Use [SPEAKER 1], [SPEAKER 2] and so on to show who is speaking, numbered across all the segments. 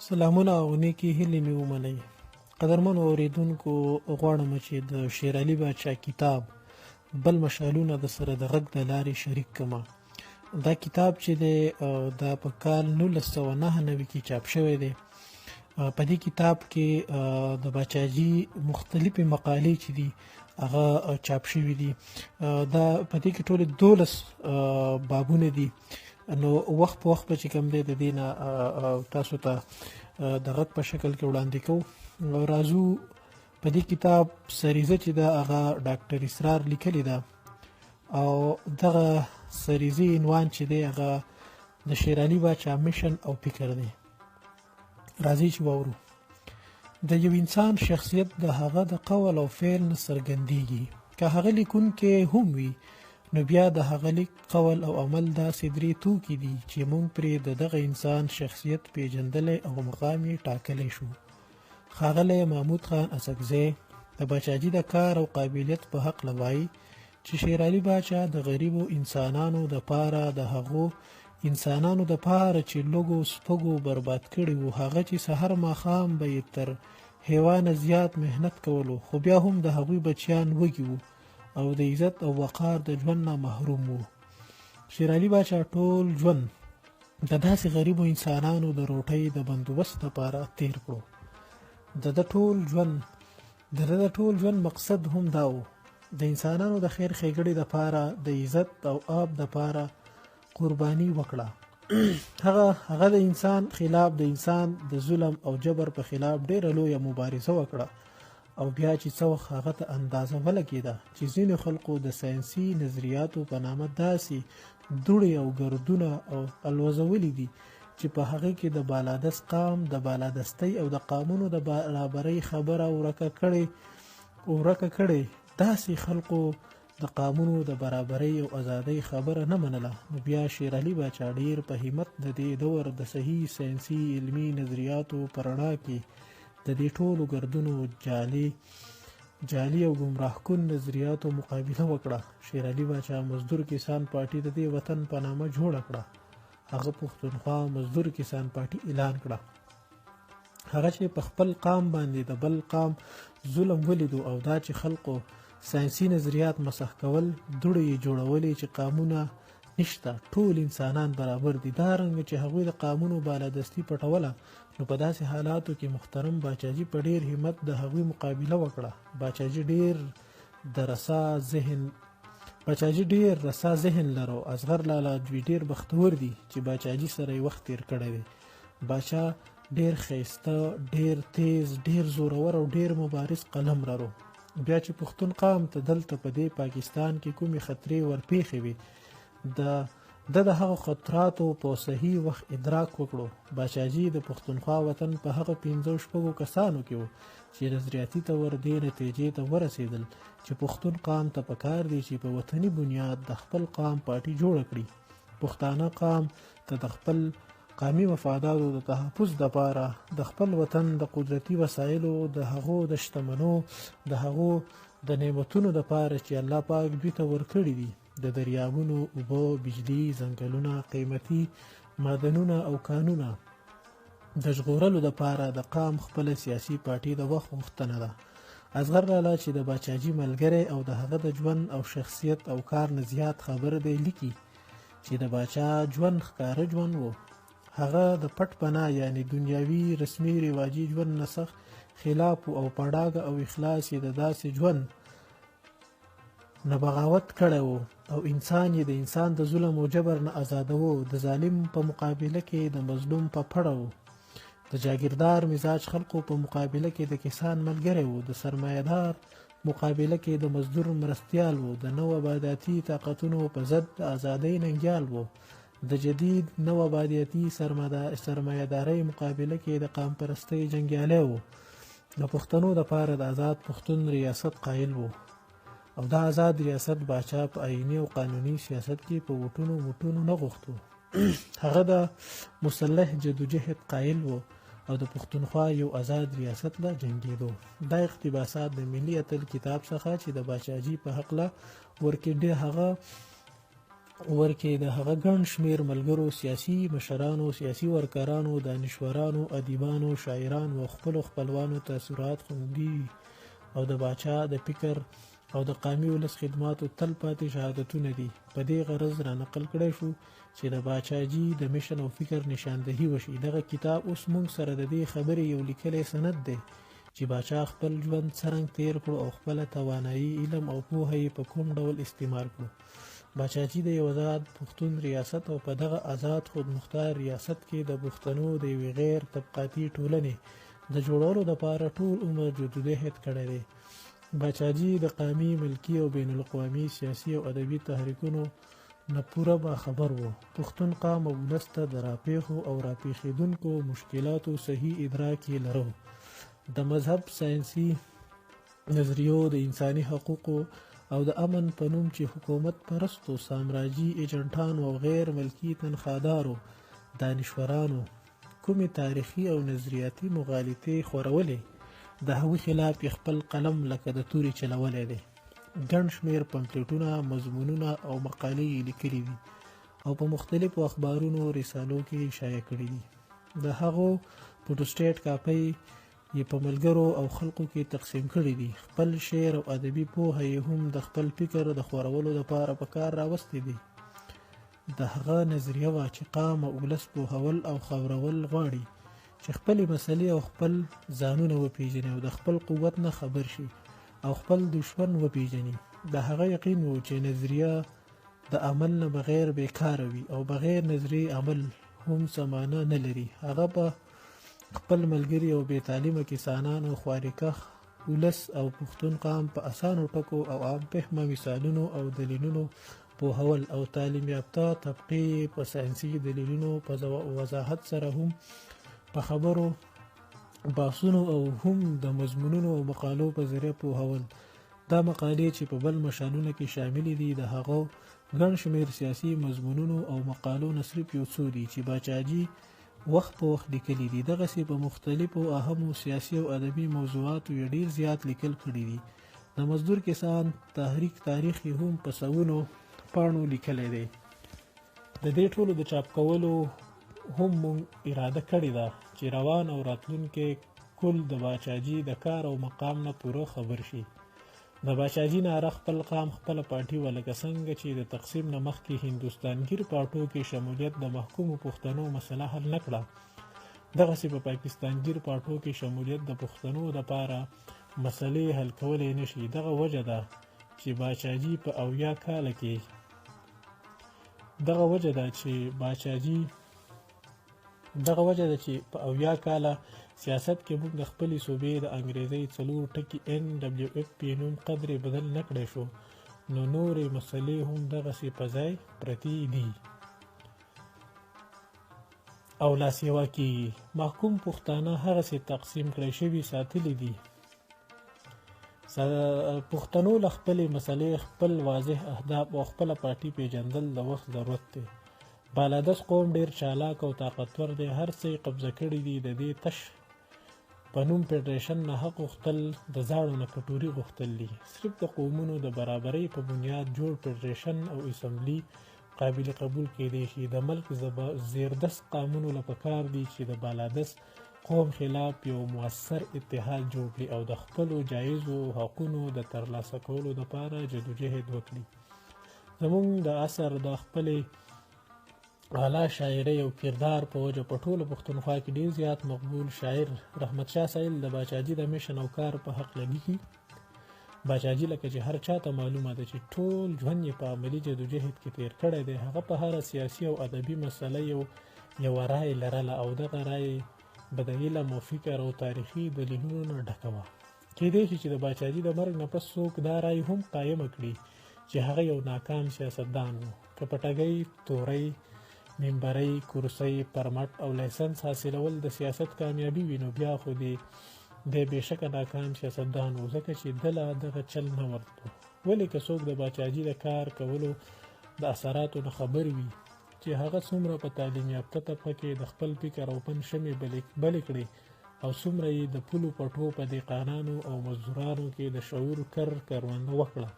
[SPEAKER 1] سلامونه او نیکې هیلې مې ومنئ. قدرمنو اورېدونکو، غواړم چې د شیر علي باچا کتاب بل مشالونه د سره د غږ د لارې شریک کړم. دا کتاب چې دی دا په کال 1999 کې چاپ شوی دی. په دې کتاب کې د باچاجي مختلفې مقالې چې دي هغه چاپ شوي دي. دا په دې کې ټول 12 بابونه دي. نو وخت په وخت چې کوم دی د دې نه تاسو ته د غږ په شکل کې وړاندې کوو. راځو په دې کتاب سریزه چې دا هغه ډاکټر اسرار لیکلې ده او دغه سریزې عنوان چې دی هغه د شیر علي باچا میشن او فکر دی. راځي چې واورو. د یو انسان شخصیت د هغه د قول او فعل نه څرګندېږي. که هغه لیکونکی هم وي نو بیا د هغه لیک، قول او عمل داسې درې توکي دي چې موږ پرې د دغه انسان شخصیت پیژندلی او مقام یې ټاکلی شو. ښاغلی محمود خان اڅکزی د باچاجي د کار او قابلیت په هکله وایي چې شیر علي باچا د غریبو انسانانو د پاره د هغو انسانانو د پاره چې لږو سپږو برباد کړي وو، هغه چې سحر ماښام به یې تر حیوانه زیات محنت کولو، خو بیا هم د هغوی بچیان وږي وو او د عزت او وقار د ژوند نه محروم وو. شیر علي باچا ټول ژوند د داسې غریبو انسانانو د روټۍ د بندوبست لپاره تیر کړو. د ټول ژوند مقصد هم دا و د انسانانو د خیر ښېګړې دپاره د عزت او آب دپاره قرباني وکړه. هغه د انسان خلاف د انسان د ظلم او جبر په خلاف ډیره لویه مبارزه وکړه او بیا چې څه وخت هغه ته اندازه ولګېده چې ځینې خلکو د ساینسي نظریاتو په نامه داسې دوړې او ګردونه او الوزولي دي چې په هغه کې د بالادست قام د بالادستۍ او د قامونو د برابرۍ خبره ورکه کړې. داسې خلکو د قامونو د برابرۍ او ازادۍ خبره نه منله. نو بیا شیر علي باچا ډیر په همت د دې دور د صحیح ساینسي علمي نظریاتو په رڼا کې د دې ټولو ګردونو جعلي او ګمراه کن نظریاتو مقابله وکړه. شیر علي باچا مزدور کسان پارټي د دې وطن په نامه جوړه کړه. هغه پښتونخوا مزدور کسان پارټي اعلان کړه. هغه چې په خپل قام باندې د بل قام ظلم ولیدو او دا چې خلکو ساینسي نظریات مسخ کول، دوړې یې جوړولې چې قامونه نشته، ټول انسانان برابر دي. دا رنګ چې هغوی د قامونو بالادستي پټوله، نو په داسې حالاتو کې محترم باچاجي په ډیر همت د هغوی مقابله وکړه. باچاجي ډیر رسا ذهن لرو. اصغر لالا دوی ډیر بختور دي چې باچاجي سره یې وخت تیر کړی دی. باچا ډیر ښایسته، ډیر تیز، ډیر زورور او ډیر مبارز قلم لرو. بیا چې پښتون قام ته دلته په دې پاکستان کې کومې خطرې ورپېښې وي، د هغو خطراتو په صحیح وخت ادراک وکړو. باچاجي د پښتونخوا وطن په هغه 15 کسانو کې و چې نظریاتي طور دې نتیجې ته ورسېدل چې پښتون قام ته پکار دی چې په وطني بنیاد د خپل قام پارټي جوړه کړي. پښتانه قام ته د خپل قامي مفاداتو د تحفظ دپاره د خپل وطن د قدرتي وسایلو، د هغو د شتمنو، د هغو د نعمتونو دپاره چې الله پاک دوی ته ورکړي دي، د دریابونو اوبه، بجلي، ځنګلونه، قیمتي معدنونه او کانونه د ژغورلو دپاره د قام خپله سیاسي پارټي د وخت غوښتنه ده. اصغر لالا چې د باچاجي ملګری او د هغه د ژوند او شخصیت او کار نه زیات خبر دی، لیکي چې د باچا ژوند ښکاره ژوند و. هغه د پټ پناه یعنی دنیاوي رسمي رواجي ژوند نه سخت خلاف او په ډاګه او اخلاص یې د داسې ژوند نه بغاوت کړی و او انسان یې د انسان د ظلم او جبر نه آزادوه. د ظالم په مقابله کې د مظلوم په پړه و. د جاګیردار مزاج خلکو په مقابله کې د کسان ملګری و. د سرمایه‌دار مقابله کې د مزدور مرستیال و. د نو آبادیاتي طاقتونو په ضد د ازادۍ ننګیال و. د جدید نو آبادیاتي سرمایه‌دارۍ مقابله کې د قام پرستۍ جنګیالی و. د پښتنو دپاره د آزاد پښتون ریاست قایل و او دا آزاد ریاست باچا په آئیني او قانوني سیاست کې په ووټونو نه غوښتو. هغه د مسلح جدوجهد قایل و او د پښتونخوا یو آزاد ریاست له جنګېدو. دا اقتباسات د ملي اتل کتاب څخه چې د باچاجي په هکله ورکې ډېر هغه ورکې د هغه ګڼ شمېر ملګرو، سیاسي مشرانو، سیاسي ورکرانو، دانشورانو، ادیبانو، شاعرانو او خپلو خپلوانو تاثرات خوندي او د باچا د فکر او د قامي ولس خدماتو تل پاتې شهادتونه دي. په دې غرض را نقل کړی شو چې د باچاجي د میشن او فکر نشاندهي وشي. دغه کتاب اوس موږ سره د دې خبرې یو لیکلی سند دی چې باچا خپل ژوند څرنګه تیر کړو او خپله توانایي، علم او پوهه یې په کوم ډول استعمال کړو. باچاجي د یو آزاد پښتون ریاست او په دغه آزاد خودمختار ریاست کې د پښتنو د یوې غیر طبقاتي ټولنې د جوړولو لپاره ټول عمر جدوجہد کړی دی. باچاجي د قامي، ملکي او بین الاقوامي سیاسي او ادبي تحریکونو نه پوره باخبر و. پښتون قام او ولس ته د راپېښو او راپېښېدونکو مشکلاتو صحیح ادراک یې لرو. د مذهب، ساینسي نظریو، د انساني حقوقو او د امن په نوم چې حکومت پرستو، سامراجي ایجنټانو او غیر ملکي تنخوادارو دانشورانو کومې تاریخي او نظریاتي مغالطې خورولې، د هغوی خلاف یې خپل قلم لکه د تورې چلولی دی. ګڼ شمېر پمفلټونه، مضمونونه او مقالې یې لیکلي دي او په مختلفو اخبارونو او رسالو کې شایع کړي دي. د هغو فوټوسټیټ کاپۍ یې په ملګرو او خلکو کې تقسیم کړي دي. خپل شعر او ادبي پوهه یې هم د خپل فکر د خورولو لپاره په کار راوستې دي. د هغه نظریه وه چې قام او ولس پوهول او خبرول غواړي چې خپلې مسلې او خپل ځانونه وپیژني او د خپل قوت نه خبر شي او خپل دشمن وپیژني. د هغه یقین و چې نظریه د عمل نه بغیر بیکاره وي او بغیر نظریې عمل هم څه معنی نه لري. هغه په خپل ملګري او بې تعلیمه کسانانو، خوارکخ ولس او پښتون قام په اسانو ټکو او عام فهمه مثالونو او دلیلونو پوهول او تعلیم یافته طبقې په ساینسي دلیلونو په وضاحت سره هم په خبرو، بحثونو او هم د مضمونونو او مقالو په ذریعه پوهول. دا مقالې چې په بل مشالونه کې شاملې دي د هغو ګڼ شمېر سیاسي مضمونونو او مقالو نه صرف یو څو دي چې باچاجي وخت په وخت لیکلي دي. دغسې په مختلفو اهمو سیاسي او ادبي موضوعاتو یې ډېر زیات لیکل کړي دي. د مزدور کسان تحریک تاریخ یې هم په سوونو پاڼو لیکلی دی. د دې ټولو د چاپ کولو هم مونږ اراده کړې ده چې روان او راتلونکی کل د باچاجي د کار او مقام نه پوره خبر شي. د باچاجي ناره خپل قام خپله پارټي وه، لکه څنګه چې د تقسیم نه مخکې هندوستانګیر پارټو کې شمولیت د محکومو پښتنو مسله حل نه کړه، دغسې په پاکستانګیر پارټو کې شمولیت د پښتنو دپاره مسلې حل کولی نه شي. دغه وجه ده چې باچاجي په 80 کاله کې دغه وجه په 80 کاله سیاست کې موږ د خپلې صوبې د انګریزۍ 4 ټکي NWFP نوم قدرې بدل نه کړی شو، نو نورې مسلې هم دغسې په ځای پرتې دي او لاس یوه کېږي. محکوم پښتانه هغسې تقسیم کړی شوي ساتلي دي. پښتنو له خپلې مسلې، خپل واضح اهداف او خپله پارټي پیژندل د وخت ضرورت دی. بالادست قوم ډېر چالاک او طاقتور دی. هر څه یې قبضه کړي دي. د دې تش په نوم فیډریشن نه حق غوښتل د زاړو نه کټوري غوښتل دي. صرف د قومونو د برابرۍ په بنیاد جوړ فیډریشن او اسمبلي قابل قبول کېدی شي. د ملک زیردست قامونو له پکار دي چې د بالادست قوم خلاف یو مؤثر اتحاد جوړ کړي او د خپلو جایزو حقونو د ترلاسه کولو لپاره جدوجهد وکړي. زموږ د عصر د خپلې اعلی شاعرۍ او کردار په وجه په ټوله پښتونخوا کې ډېر زیات مقبول شاعر رحمت شاه سایل د باچاجي د میشن او کار په حق لیکي. باچاجي لکه چې هر چاته معلومه ده چې ټول ژوند یې په عملي جدوجهد کې تیر کړی دی. هغه په هره سیاسي او ادبي مسله یوه رایې لرله او دغه رایې به د علم او فکر او تاریخي دلیلونو نه ډکه وه. کېدای شي چې د باچاجي د مرګ نه پس څوک دا رایې هم قایمه کړي چې هغه یو ناکام سیاستدان و. که په ټګۍ، تورۍ، ممبرۍ، کرسۍ، پرمټ او لایسنس حاصلول د سیاست کامیابي وي، نو بیا خو دی بېشکه ناکام سیاستدان و، ځکه چې دله دغه چل نه ورته. ولې که څوک د باچاجي د کار کولو د اثراتو نه خبر وي چې هغه څومره په تعلیم یافته طبقه کې د خپل فکر او فن شمې بلې کړې او څومره یې د پولو پټو په دهقانانو او مزدورانو کې د شعور کرونده وکړه،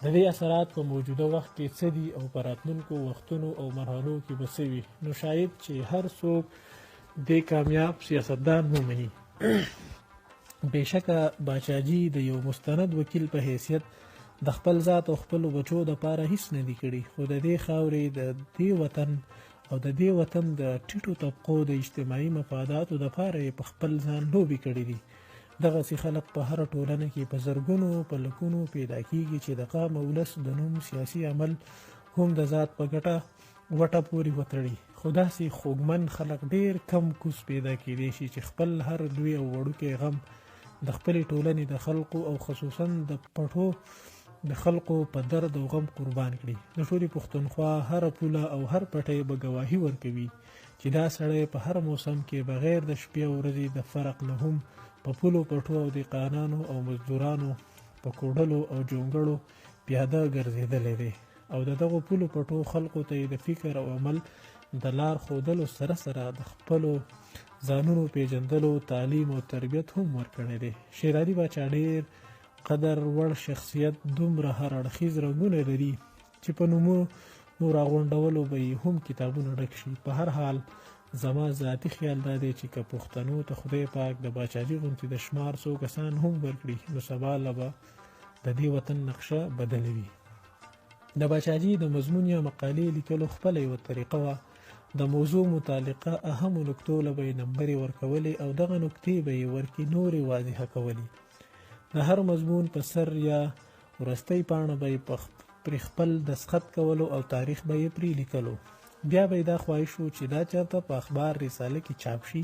[SPEAKER 1] د دې اثرات په موجوده وخت کې څه دي او په راتلونکو وختونو او مرحلو کې به څه وي، نو شاید چې هر څوک دې کامیاب سیاستدان ومني. بېشکه باچاجي د یو مستند وکیل په حیثیت د خپل ذات او خپلو بچو دپاره هیڅ نه دي کړي، خو د دې خاورې د دې وطن او د دې وطن د ټیټو طبقو د اجتماعي مفاداتو دپاره یې په خپل ځان لوبې کړي دي. دغسې خلک په هره ټولنه کې په زرګونو په لکونو پیدا کېږي چې د قام او ولس د نوم سیاسي عمل هم د ذات په ګټه وټه پورې وتړي. خو داسې خوږمن خلک ډېر کم کوس پیدا کېدی شي چې خپل هر لوی او وړوکی غم د خپلې ټولنې د خلقو او خصوصا د پټو د خلقو په درد او غم قربان کړي. د ټولې پښتونخوا هر پوله او هر پټی به ګواهي ورکوي چې دا سړی په هر موسم کې بغیر د شپې او ورځې د فرق نه هم په پولو پټو او دهقانانو او مزدورانو په کوډلو او جونګړو پیاده ګرځېدلی دی او د دغو پولو پټو خلقو ته د فکر او عمل د لار ښودلو سره سره د خپلو ځانونو پیژندلو تعلیم او تربیت هم ورکړی دی. شیر علي باچا ډېر قدر وړ شخصیت دومره هر اړخیز رنګونه لري چې په نومونو راغونډولو به یې هم کتابونه ډک شي. په هر حال زما ذاتي خیال دا دی چې که پښتنو ته خدای پاک د باچاجي غوندې د شمار څو کسان هم ورکړي نو سبا له به د دې وطن نقشه بدله وي. د باچاجي د مضمون یا مقالې لیکلو خپله یوه طریقه وه. د موضوع متعلقه اهمو نکتو له به یې نمبرې ورکولې او دغه نکتې به یې ورکې نورې واضحه کولې. د هر مضمون په سر یا وروستۍ پاڼه به یې پرې خپل دستخط کولو او تاریخ به یې پرې لیکلو. بیا به یې دا خواهش و چې دا چېرته په اخبار رساله کې چاپ شي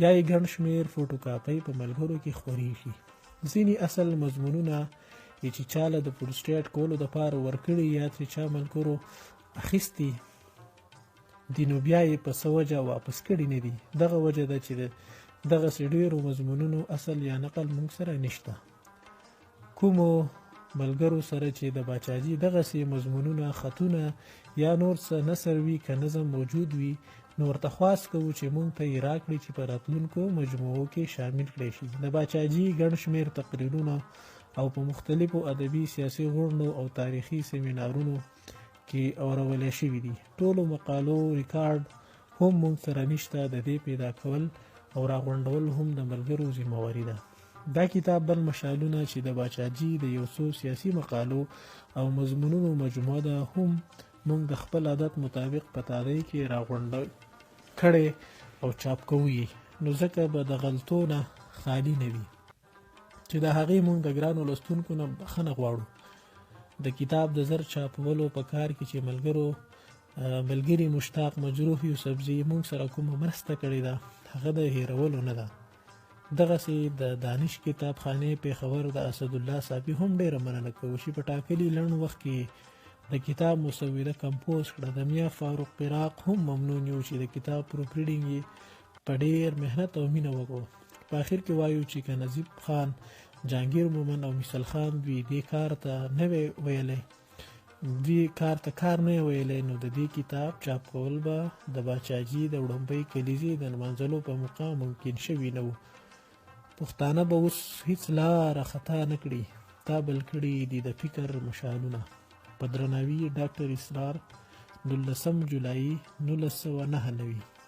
[SPEAKER 1] یا یې ګڼ شمېر فوټوکاپۍ په ملګرو کې خورې شي. ځینې اصل مضمونونه یې چې چاله د پروسټیټ کولو دپاره ورکړي یا ترې چا ملګرو اخیستي دي نو بیا یې په څه وجه واپس کړي نه دي. دغه وجه ده چې دغسې ډېرو مضمونونو اصل یا نقل موږ سره نشته. کومو ملګرو سره چې د باچاجي دغسې مضمونونه خطونه یا نور څه نثر وي که نظم موجود وي نو ورته خواست کوو چې موږ ته یې راکړي چې په راتلونکو مجموعو کې شامل کړی شي. د باچاجي ګڼ شمېر تقریرونه او په مختلفو ادبي سیاسي غونډو او تاریخي سیمینارونو کې اورولی شوي دي. ټولو مقالو ریکارډ هم موږ سره نشته. د دې پیدا کول او راغونډول هم د ملګرو ذمهواري ده. دا کتاب بل مشالونه چې د باچاجي د یو څو سیاسي مقالو او مضمونونو مجموعه ده هم موږ د خپل عادت مطابق په تاریخ کې راغونډ کړی او چاپ کوو نو ځکه به د غلطو نه خالی نه وي چې د هغې موږ د ګرانو لوستونکو نه بخښنه غواړو. د کتاب د زر چاپولو په کار کې چې ملګري مشتاق مجروح یوسفزي موږ سره کومه مرسته کړې ده هغه د هیرولو نه ده. دغسې د دانش کتابخانې پېښور د اسدالله صافي هم ډېره مننه کوو چې په ټاکلي لنډ وخت کې د کتاب مسوده کمپوز کړه. د میا فاروق پراق هم ممنون یو چې د کتاب پروف ریډینګ یې په ډېر محنت او مینه وکړو. په آخر کې وایو چې که نظیب خان، جهانګیر مومن او مثال خان دوی دې کار ته کار نه ویلی نو د دې کتاب چاپ کول به د باچاجي د وړومبۍ کلیزې د نمانځلو په موقع ممکن شوي نه و. پښتانه به اوس هیڅ لاره خطا نه کړي. تا بل کړي دي د فکر مشالونه. په درناوي ډاکټر اسرار 19 جولای 1999.